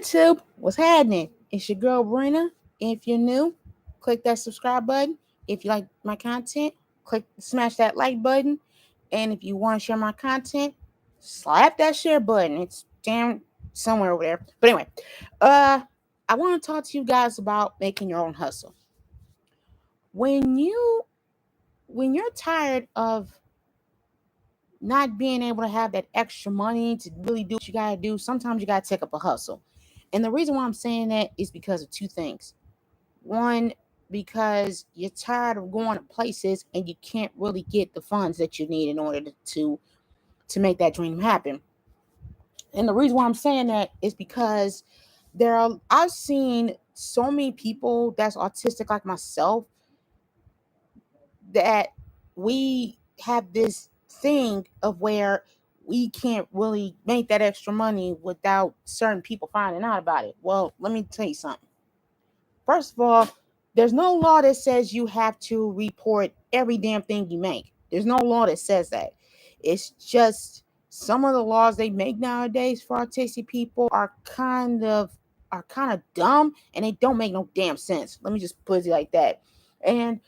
YouTube, what's happening? It's your girl Brina. If you're new, click that subscribe button. If you like my content, smash that like button. And if you want to share my content, slap that share button. It's down somewhere over there. But anyway, uh, I want to talk to you guys about making your own hustle. When you when you're tired of not being able to have that extra money to really do what you gotta do, sometimes you gotta take up a hustle. And the reason why I'm saying that is because of two things. One, because you're tired of going to places and you can't really get the funds that you need in order to make that dream happen. And the reason why I'm saying that is because I've seen so many people that's autistic like myself that we have this thing of where we can't really make that extra money without certain people finding out about it. Well, let me tell you something. First of all, there's no law that says you have to report every damn thing you make. There's no law that says that. It's just some of the laws they make nowadays for autistic people are kind of dumb and they don't make no damn sense. Let me just put it like that. And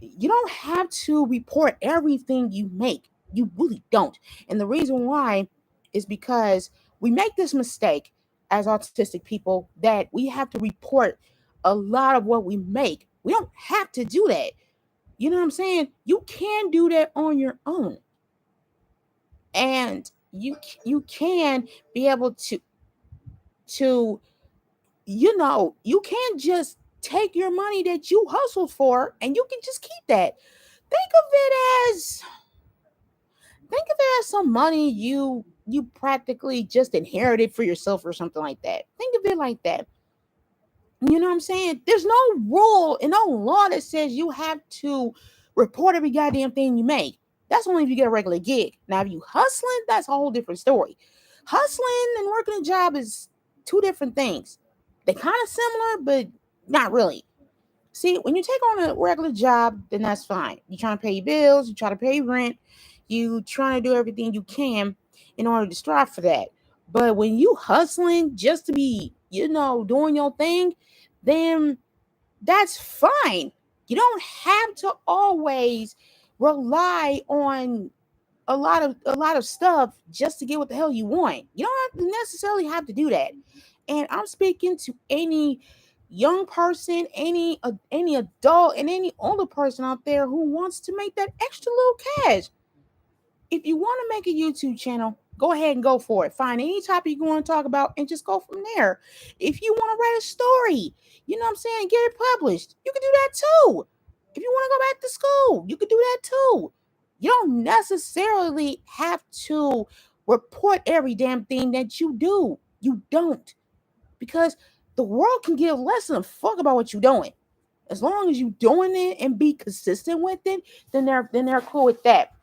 you don't have to report everything you make. You really don't. And the reason why is because we make this mistake as autistic people that we have to report a lot of what we make. We don't have to do that. You know what I'm saying? You can do that on your own. And you can be able to you can just take your money that you hustled for and you can just keep that. Think of it as some money you practically just inherited for yourself or something like that. Think of it like that. You know what I'm saying? There's no rule and no law that says you have to report every goddamn thing you make. That's only if you get a regular gig. Now, if you hustling, that's a whole different story. Hustling and working a job is two different things. They're kind of similar, but not really. See, when you take on a regular job, then that's fine. You trying to pay your bills, you try to pay rent, you trying to do everything you can in order to strive for that. But when you hustling just to be, doing your thing, then that's fine. You don't have to always rely on a lot of stuff just to get what the hell you want. You don't necessarily have to do that. And I'm speaking to any young person, any adult, and any older person out there who wants to make that extra little cash. If you want to make a YouTube channel, go ahead and go for it. Find any topic you want to talk about and just go from there. If you want to write a story, you know what I'm saying, get it published, you can do that too. If you want to go back to school, you can do that too. You don't necessarily have to report every damn thing that you do. You don't. Because the world can give less than a fuck about what you're doing. As long as you're doing it and be consistent with it, then they're cool with that.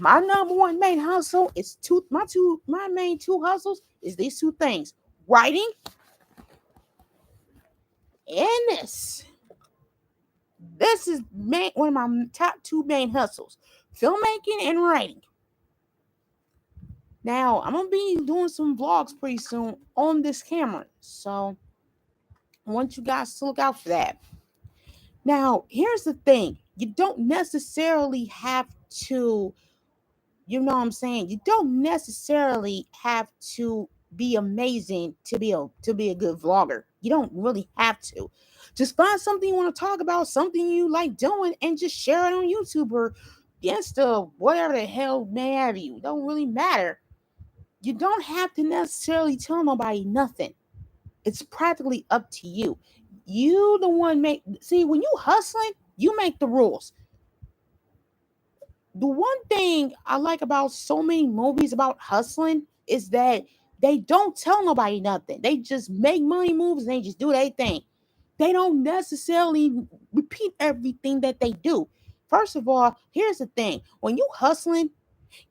My number one main hustle is my main two hustles is these two things: writing and this. This is one of my top two main hustles: filmmaking and writing. Now I'm gonna be doing some vlogs pretty soon on this camera, so I want you guys to look out for that. Now, here's the thing: you don't necessarily have to. You know what I'm saying? You don't necessarily have to be amazing to be a good vlogger. You don't really have to. Just find something you want to talk about, something you like doing, and just share it on YouTube or Insta, whatever the hell may have you. Don't really matter. You don't have to necessarily tell nobody nothing. It's practically up to you. You the one make see when you hustling, you make the rules. The one thing I like about so many movies about hustling is that they don't tell nobody nothing. They just make money moves and they just do their thing. They don't necessarily repeat everything that they do. First of all, here's the thing: when you hustling,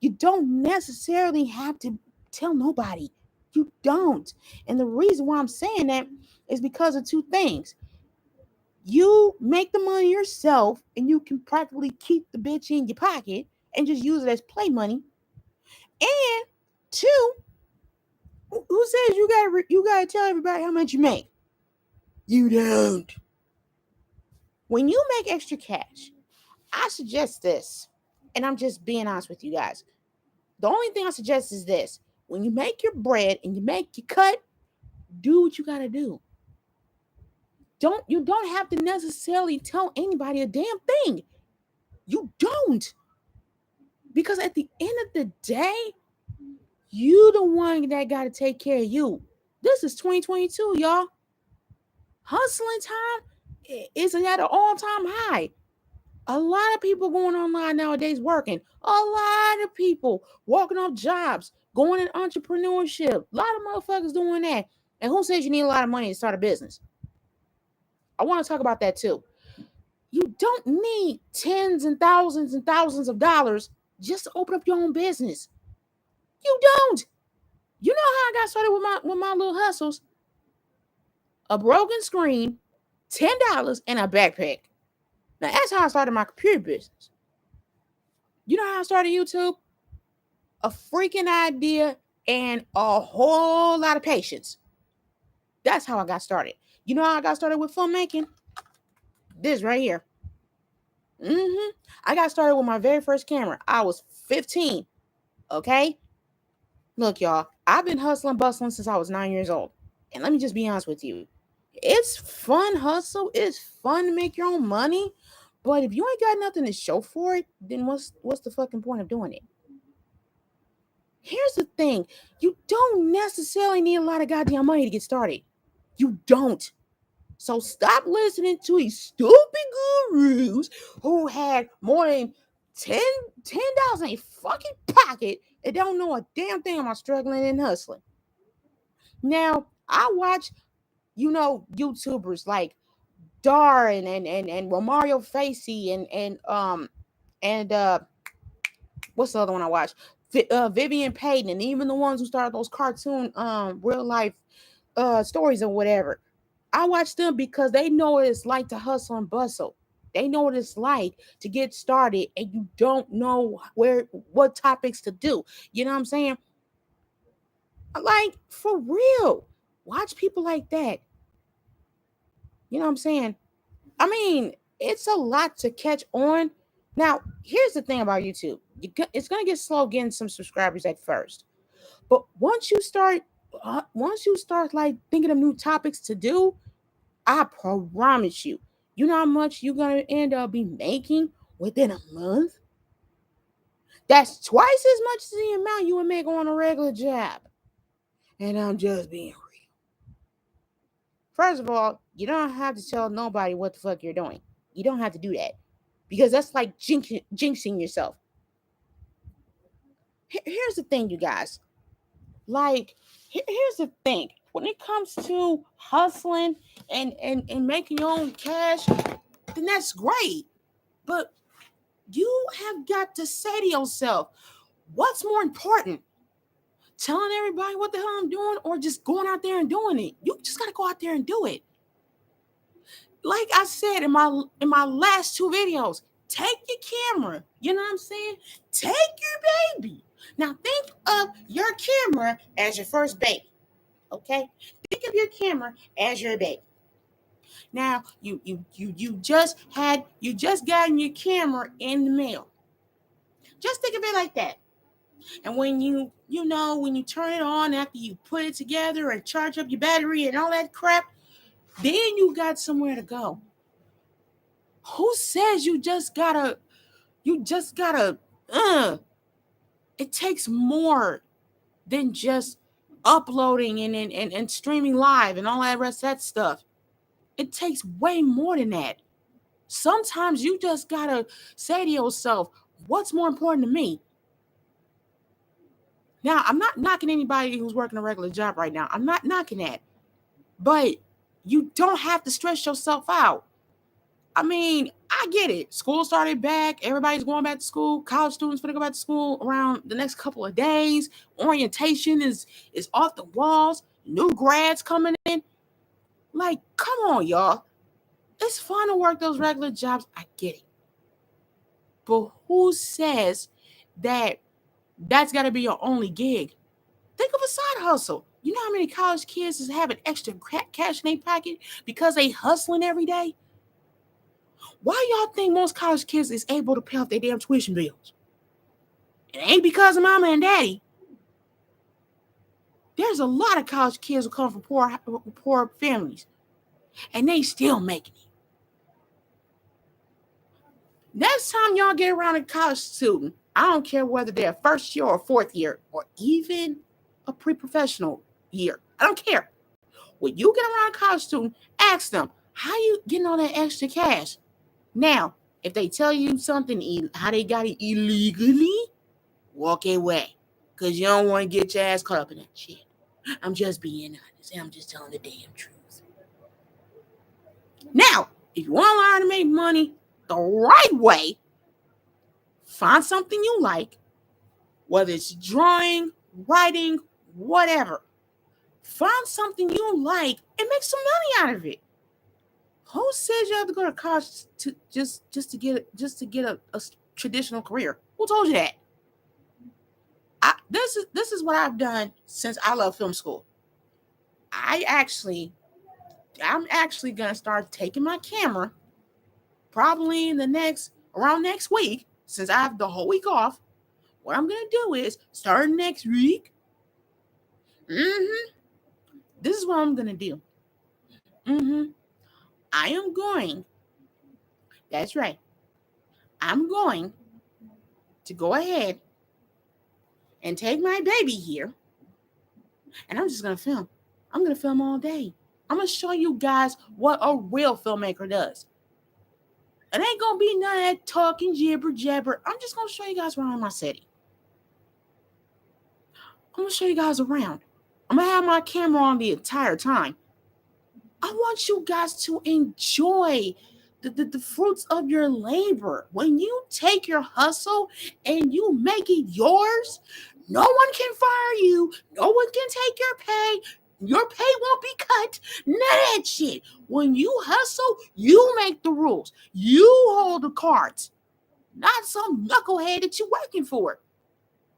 you don't necessarily have to tell nobody. You don't. And the reason why I'm saying that is because of two things. You make the money yourself and you can practically keep the bitch in your pocket and just use it as play money. And two, Who says you gotta tell everybody how much you make? You don't. When you make extra cash, I suggest this, and I'm just being honest with you guys. The only thing I suggest is this: when you make your bread and you make your cut, do what you gotta do. You don't have to necessarily tell anybody a damn thing. You don't. Because at the end of the day, you the one that got to take care of you. This is 2022, y'all. Hustling time is at an all-time high. A lot of people going online nowadays working. A lot of people walking off jobs, going in entrepreneurship. A lot of motherfuckers doing that. And who says you need a lot of money to start a business? I want to talk about that too. You don't need tens and thousands of dollars just to open up your own business. You don't. You know how I got started with my little hustles? A broken screen, $10, and a backpack. Now that's how I started my computer business. You know how I started YouTube? A freaking idea and a whole lot of patience. That's how I got started. You know how I got started with filmmaking? This right here. I got started with my very first camera. I was 15. Okay? Look, y'all, I've been hustling, bustling since I was 9 years old. And let me just be honest with you. It's fun hustle. It's fun to make your own money. But if you ain't got nothing to show for it, then what's the fucking point of doing it? Here's the thing. You don't necessarily need a lot of goddamn money to get started. You don't. So stop listening to these stupid gurus who had more than $10 in a fucking pocket and don't know a damn thing about struggling and hustling. Now, I watch, YouTubers like Dar and Romario Facey and what's the other one I watch? Vivian Payton, and even the ones who started those cartoon real life stories or whatever. I watch them because they know what it's like to hustle and bustle. They know what it's like to get started and you don't know what topics to do. You know what I'm saying? Like, for real. Watch people like that. You know what I'm saying? I mean, it's a lot to catch on. Now, here's the thing about YouTube. It's going to get slow getting some subscribers at first. But once you start like thinking of new topics to do, I promise you, you know how much you're gonna end up be making within a month? That's twice as much as the amount you would make on a regular job. And I'm just being real. First of all, you don't have to tell nobody what the fuck you're doing. You don't have to do that. Because that's like jinxing yourself. Here's the thing, you guys. Like, here's the thing. When it comes to hustling and making your own cash, then that's great. But you have got to say to yourself, what's more important? Telling everybody what the hell I'm doing or just going out there and doing it? You just gotta go out there and do it. Like I said in my last two videos, take your camera. You know what I'm saying? Take your baby. Now think of your camera as your first baby. Okay? Think of your camera as your baby. Now you just gotten your camera in the mail. Just think of it like that. And when when you turn it on after you put it together and charge up your battery and all that crap, then you got somewhere to go. Who says you just gotta it takes more than just uploading and streaming live and all that rest of that stuff. It takes way more than that. Sometimes you just gotta say to yourself, what's more important to me? Now, I'm not knocking anybody who's working a regular job right now. I'm not knocking that. But you don't have to stress yourself out. I mean, I get it. School started back. Everybody's going back to school. College students going to go back to school around the next couple of days. Orientation is off the walls. New grads coming in. Like, come on, y'all. It's fun to work those regular jobs. I get it. But who says that that's got to be your only gig? Think of a side hustle. You know how many college kids is having extra cash in their pocket because they hustling every day? Why y'all think most college kids is able to pay off their damn tuition bills? It ain't because of mama and daddy. There's a lot of college kids who come from poor families, and they still making it. Next time y'all get around a college student, I don't care whether they're first year or fourth year, or even a pre-professional year. I don't care. When you get around a college student, ask them, how you getting all that extra cash? Now, if they tell you something, how they got it illegally, walk away. Because you don't want to get your ass caught up in that shit. I'm just being honest. I'm just telling the damn truth. Now, if you want to learn to make money the right way, find something you like, whether it's drawing, writing, whatever. Find something you like and make some money out of it. Who says you have to go to college to just to get a traditional career? Who told you that? This is what I've done since I love film school. I'm actually gonna start taking my camera probably in around next week, since I have the whole week off. What I'm gonna do is starting next week. This is what I'm gonna do. I am going. That's right. I'm going to go ahead and take my baby here, and I'm just gonna film. I'm gonna film all day. I'm gonna show you guys what a real filmmaker does. It ain't gonna be none of that talking jibber jabber. I'm just gonna show you guys around my city. I'm gonna show you guys around. I'm gonna have my camera on the entire time. I want you guys to enjoy the fruits of your labor. When you take your hustle and you make it yours, no one can fire you. No one can take your pay. Your pay won't be cut. None of that shit. When you hustle, you make the rules. You hold the cards. Not some knucklehead that you're working for.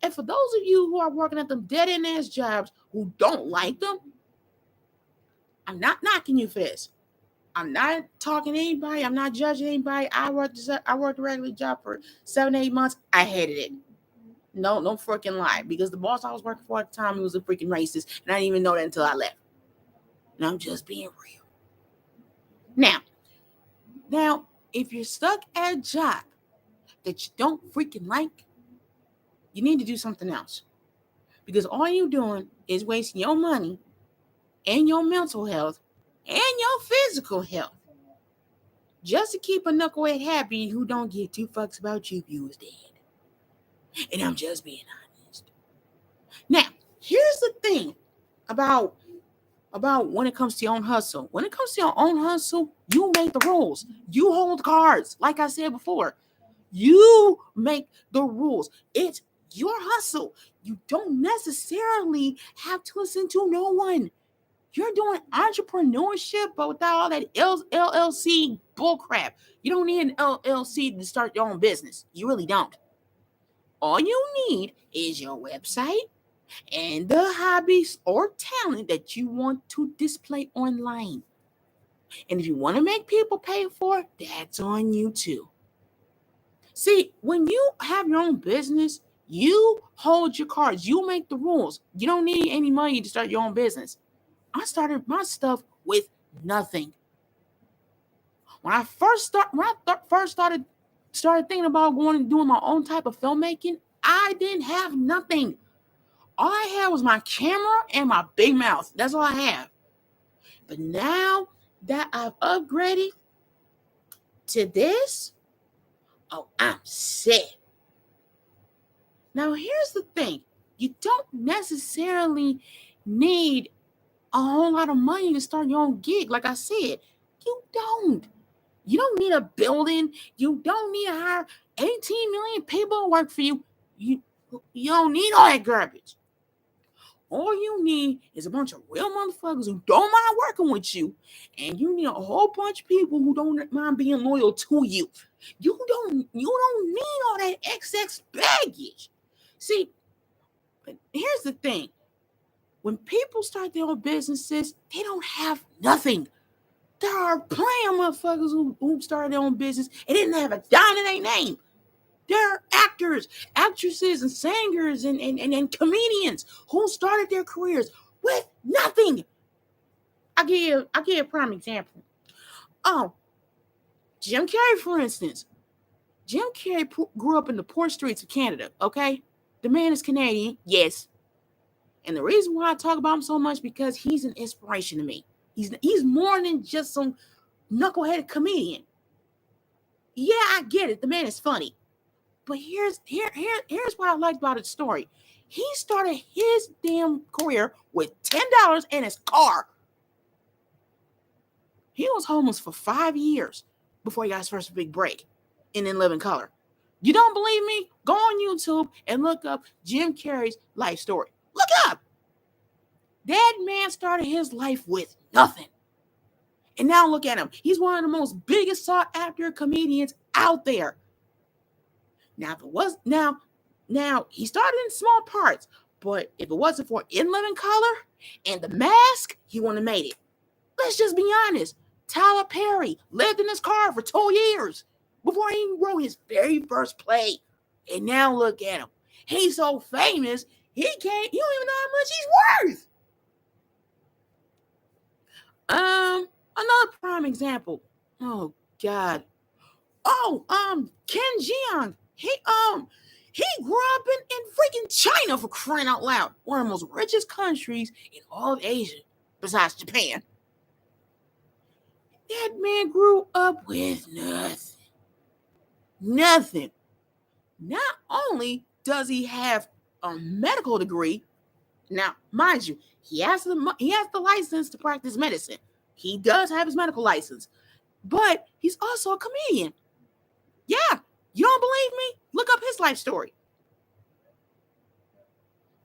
And for those of you who are working at them dead-end ass jobs who don't like them, I'm not knocking you for this. I'm not talking to anybody. I'm not judging anybody. I worked a regular job for 7-8 months. I hated it. No freaking lie. Because the boss I was working for at the time, he was a freaking racist. And I didn't even know that until I left. And I'm just being real. Now, if you're stuck at a job that you don't freaking like, you need to do something else. Because all you're doing is wasting your money and your mental health and your physical health just to keep a knucklehead happy who don't give two fucks about you if you was dead. And I'm just being honest. Now, here's the thing about when it comes to your own hustle. When it comes to your own hustle, you make the rules. You hold cards. Like I said before, you make the rules. It's your hustle. You don't necessarily have to listen to no one. You're doing entrepreneurship, but without all that LLC bullcrap. You don't need an LLC to start your own business. You really don't. All you need is your website and the hobbies or talent that you want to display online. And if you want to make people pay for it, that's on you too. See, when you have your own business, you hold your cards. You make the rules. You don't need any money to start your own business. I started my stuff with nothing. When I first started thinking about going and doing my own type of filmmaking, I didn't have nothing. All I had was my camera and my big mouth. That's all I have. But now that I've upgraded to this, oh, I'm set. Now, here's the thing. You don't necessarily need a whole lot of money to start your own gig. Like I said, you don't. You don't need a building. You don't need to hire 18 million people to work for you. You don't need all that garbage. All you need is a bunch of real motherfuckers who don't mind working with you. And you need a whole bunch of people who don't mind being loyal to you. You don't need all that XX baggage. See, but here's the thing. When people start their own businesses, they don't have nothing. There are plenty of motherfuckers who started their own business and didn't have a dime in their name. There are actors, actresses, and singers and comedians who started their careers with nothing. I'll give you a prime example. Oh, Jim Carrey, for instance. Jim Carrey grew up in the poor streets of Canada, okay? The man is Canadian, yes. And the reason why I talk about him so much because he's an inspiration to me. He's more than just some knuckleheaded comedian. Yeah, I get it. The man is funny. But here's what I liked about his story. He started his damn career with $10 in his car. He was homeless for 5 years before he got his first big break and then Live in Color. You don't believe me? Go on YouTube and look up Jim Carrey's life story. Look up. That man started his life with nothing. And now look at him. He's one of the most biggest sought after comedians out there. Now, if it was now he started in small parts, but if it wasn't for In Living Color and The Mask, he wouldn't have made it. Let's just be honest. Tyler Perry lived in his car for 2 years before he wrote his very first play. And now look at him. He's so famous, you don't even know how much he's worth. Another prime example. Oh God. Ken Jeong. He grew up in freaking China, for crying out loud. One of the most richest countries in all of Asia, besides Japan. That man grew up with nothing. Nothing. Not only does he have a medical degree, now, mind you, he has the license to practice medicine. He does have his medical license. But he's also a comedian. Yeah, you don't believe me? Look up his life story.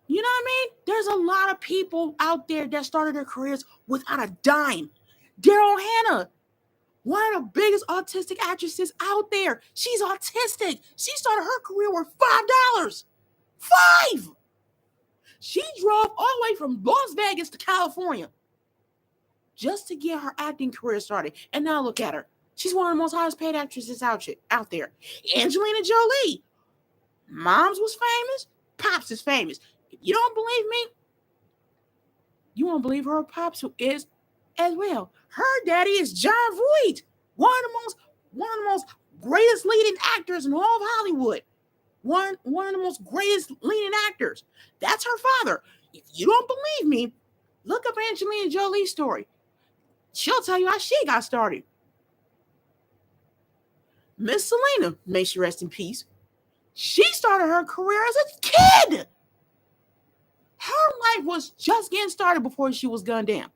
You know what I mean? There's a lot of people out there that started their careers without a dime. Daryl Hannah, one of the biggest autistic actresses out there. She's autistic. She started her career with $5. $5! She drove all the way from Las Vegas to California just to get her acting career started. And now look at her. She's one of the most highest paid actresses out there. Angelina Jolie. Mom's was famous. Pops is famous. If you don't believe me, you won't believe her pops, who is as well. Her daddy is John Voight, one of the most greatest leading actors in all of Hollywood. One of the most greatest leading actors. That's her father. If you don't believe me, look up Angelina Jolie's story. She'll tell you how she got started. Miss Selena, may she rest in peace. She started her career as a kid. Her life was just getting started before she was gunned down.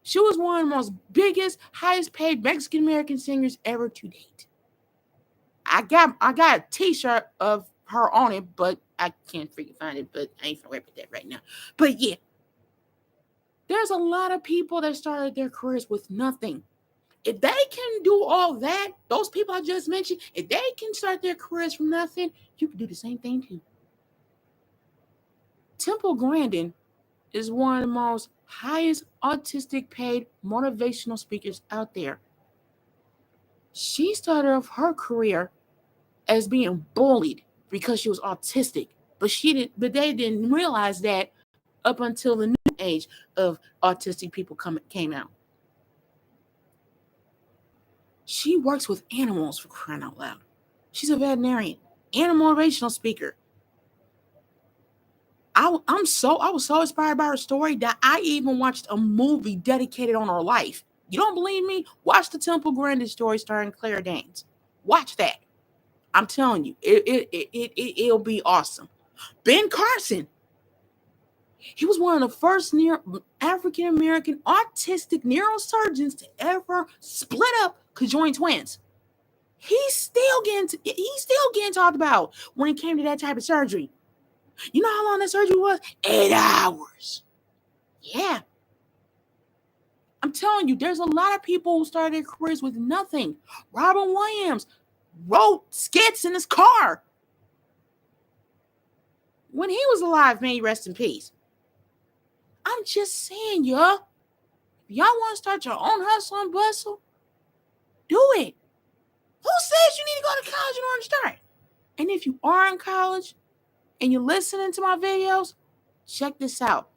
She was one of the most biggest, highest paid Mexican American singers ever to date. I got a t-shirt of her on it, but I can't freaking find it, but I ain't gonna rip that right now. But yeah, there's a lot of people that started their careers with nothing. If they can do all that, those people I just mentioned, if they can start their careers from nothing, you can do the same thing too. Temple Grandin is one of the most highest autistic paid motivational speakers out there. She started off her career as being bullied because she was autistic, but they didn't realize that up until the new age of autistic people came out. She works with animals, for crying out loud. She's a veterinarian and a motivational speaker. I was so inspired by her story that I even watched a movie dedicated on her life. You don't believe me? Watch the Temple Grandin story starring Claire Danes. Watch that. I'm telling you, it'll be awesome. Ben Carson. He was one of the first African American autistic neurosurgeons to ever split up conjoined twins. He's still getting talked about when it came to that type of surgery. You know how long that surgery was? 8 hours. Yeah. I'm telling you, there's a lot of people who started their careers with nothing. Robin Williams wrote skits in his car. when he was alive, may he rest in peace. I'm just saying, y'all. If y'all want to start your own hustle and bustle, do it. Who says you need to go to college in order to start? And if you are in college and you're listening to my videos, check this out.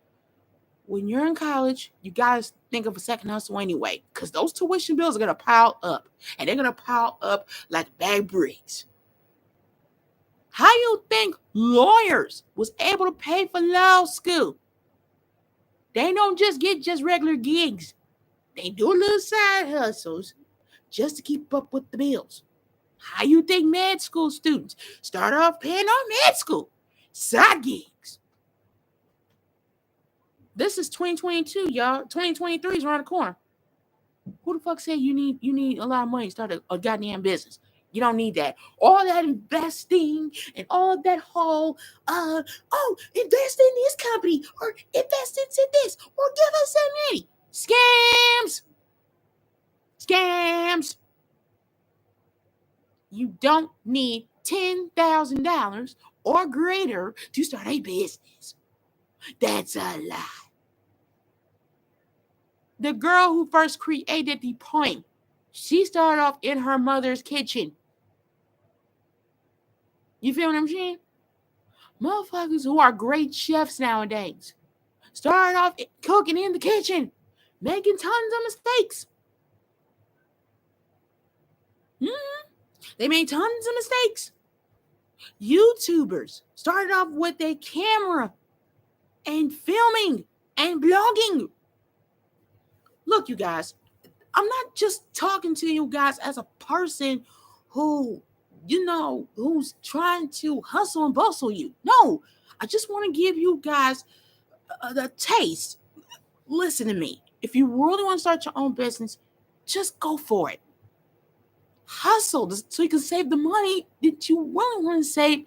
When you're in college, you got to think of a second hustle anyway, because those tuition bills are going to pile up, and they're going to pile up like bag bricks. How you think lawyers was able to pay for law school? They don't just get regular gigs. They do little side hustles just to keep up with the bills. How you think med school students start off paying on med school? Side gigs. This is 2022, y'all. 2023 is around the corner. Who the fuck said you need a lot of money to start a goddamn business? You don't need that. All that investing and all that whole, invest in this company or invest into this or give us some money. Scams. Scams. You don't need $10,000 or greater to start a business. That's a lie. The girl who first created the poem, she started off in her mother's kitchen. You feel what I'm saying? Motherfuckers who are great chefs nowadays started off cooking in the kitchen, making tons of mistakes. They made tons of mistakes. YouTubers started off with a camera and filming and blogging. Look, you guys, I'm not just talking to you guys as a person who, who's trying to hustle and bustle you. No, I just want to give you guys the taste. Listen to me. If you really want to start your own business, just go for it. Hustle so you can save the money that you really want to save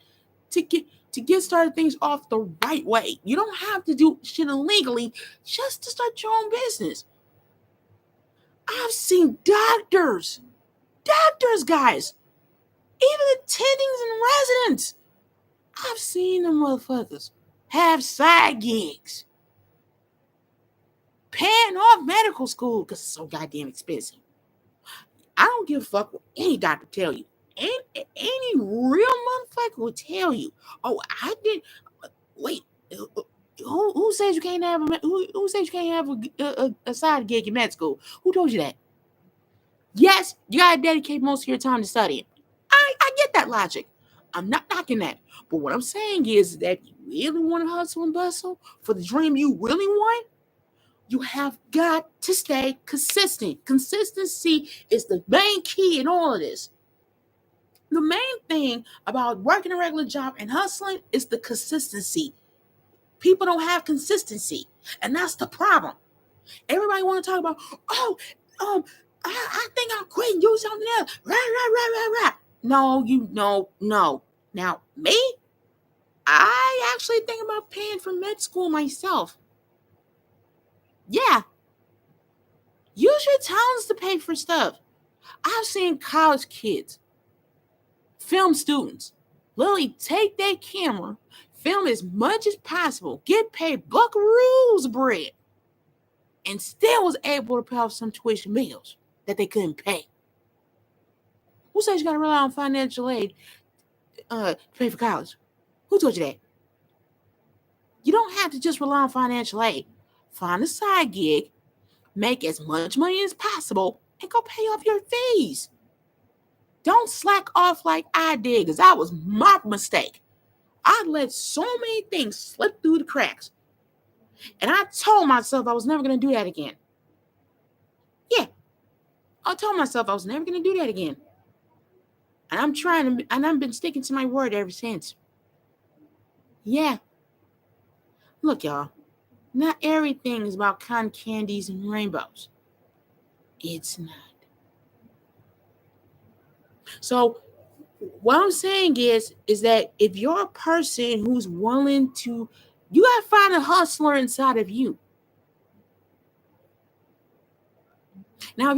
to get started things off the right way. You don't have to do shit illegally just to start your own business. I've seen doctors, guys, even attendings and residents. I've seen them motherfuckers have side gigs, paying off medical school because it's so goddamn expensive. I don't give a fuck what any doctor tell you. Any real motherfucker will tell you, oh, I did. Wait, who says you can't have who says you can't have a side gig in med school? Who told you that? Yes, you gotta dedicate most of your time to studying. I get that logic. I'm not knocking that. But what I'm saying is that you really want to hustle and bustle for the dream you really want, you have got to stay consistent. Consistency is the main key in all of this. The main thing about working a regular job and hustling is the consistency. People don't have consistency, and that's the problem. Everybody want to talk about, I think I'm quitting, do something else. Right. No. Now, me, I actually think about paying for med school myself. Yeah. Use your talents to pay for stuff. I've seen college kids, film students, literally take their camera, film as much as possible, get paid buckaroos bread, and still was able to pay off some tuition bills that they couldn't pay. Who says you got to rely on financial aid to pay for college? Who told you that? You don't have to just rely on financial aid. Find a side gig, make as much money as possible, and go pay off your fees. Don't slack off like I did, because that was my mistake. I let so many things slip through the cracks. And I told myself I was never going to do that again. Yeah. I told myself I was never going to do that again. And I've been sticking to my word ever since. Yeah. Look, y'all. Not everything is about cotton candies and rainbows. It's not. So what I'm saying is that if you're a person who's willing to, you got to find a hustler inside of you. Now, if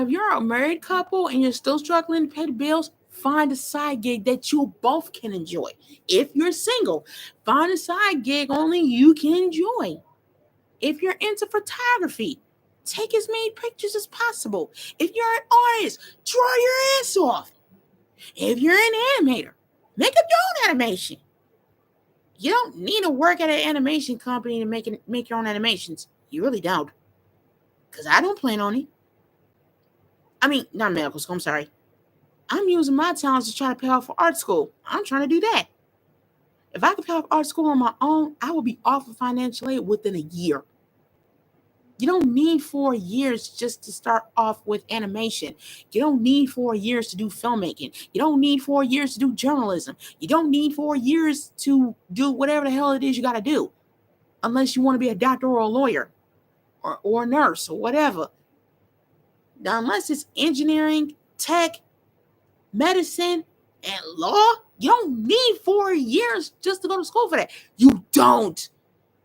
you're a married couple and you're still struggling to pay the bills, find a side gig that you both can enjoy. If you're single, find a side gig only you can enjoy. If you're into photography, take as many pictures as possible. If you're an artist, draw your ass off. If you're an animator, make up your own animation. You don't need to work at an animation company to make your own animations. You really don't. Because I don't plan on it. I mean, not medical school, I'm sorry. I'm using my talents to try to pay off for art school. I'm trying to do that. If I could pay off art school on my own, I would be off of financial aid within a year. You don't need 4 years just to start off with animation. You don't need 4 years to do filmmaking. You don't need 4 years to do journalism. You don't need 4 years to do whatever the hell it is you got to do. Unless you want to be a doctor or a lawyer or a nurse or whatever. Now, unless it's engineering, tech, medicine, and law, you don't need 4 years just to go to school for that. You don't.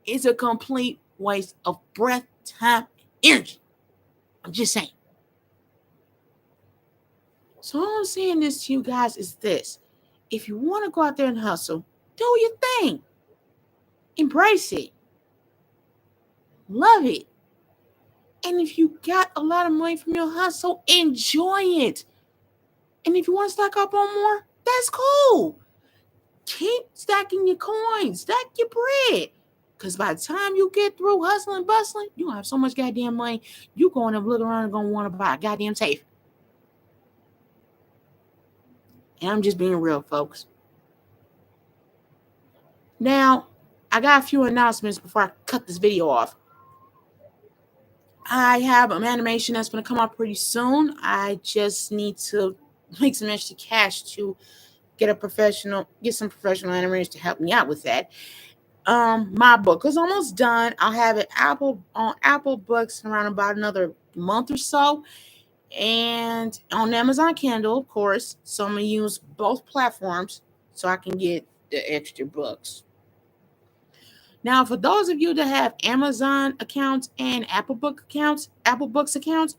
It's a complete waste of breath, time, energy. I'm just saying. So all I'm saying this to you guys is this. If you want to go out there and hustle, do your thing. Embrace it. Love it. And if you got a lot of money from your hustle, enjoy it. And if you want to stack up on more, that's cool. Keep stacking your coins. Stack your bread. Because by the time you get through hustling and bustling, you're going to have so much goddamn money, you're going to look around and going to want to buy a goddamn safe. And I'm just being real, folks. Now, I got a few announcements before I cut this video off. I have an animation that's going to come out pretty soon. I just need to make some extra cash to get some professional animators to help me out with that. My book is almost done. I'll have it on Apple Books in around about another month or so, and on Amazon Kindle, of course. So I'm gonna use both platforms so I can get the extra books. Now, for those of you that have Amazon accounts and Apple Books accounts,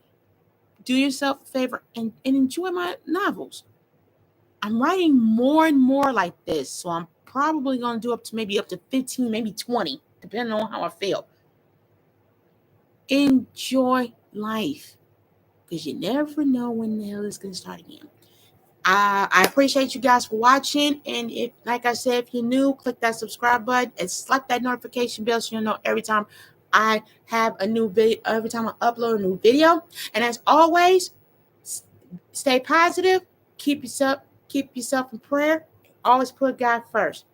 do yourself a favor and enjoy my novels. I'm writing more and more like this, so I'm probably going to do up to 15, maybe 20, depending on how I feel. Enjoy life, because you never know when the hell it's going to start again. I appreciate you guys for watching, and if, like I said, if you're new, click that subscribe button and slap that notification bell so you'll know every time I have a new video, every time I upload a new video. And as always, stay positive, keep yourself in prayer, always put God first.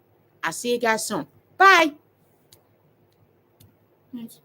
I'll see you guys soon. Bye. Nice.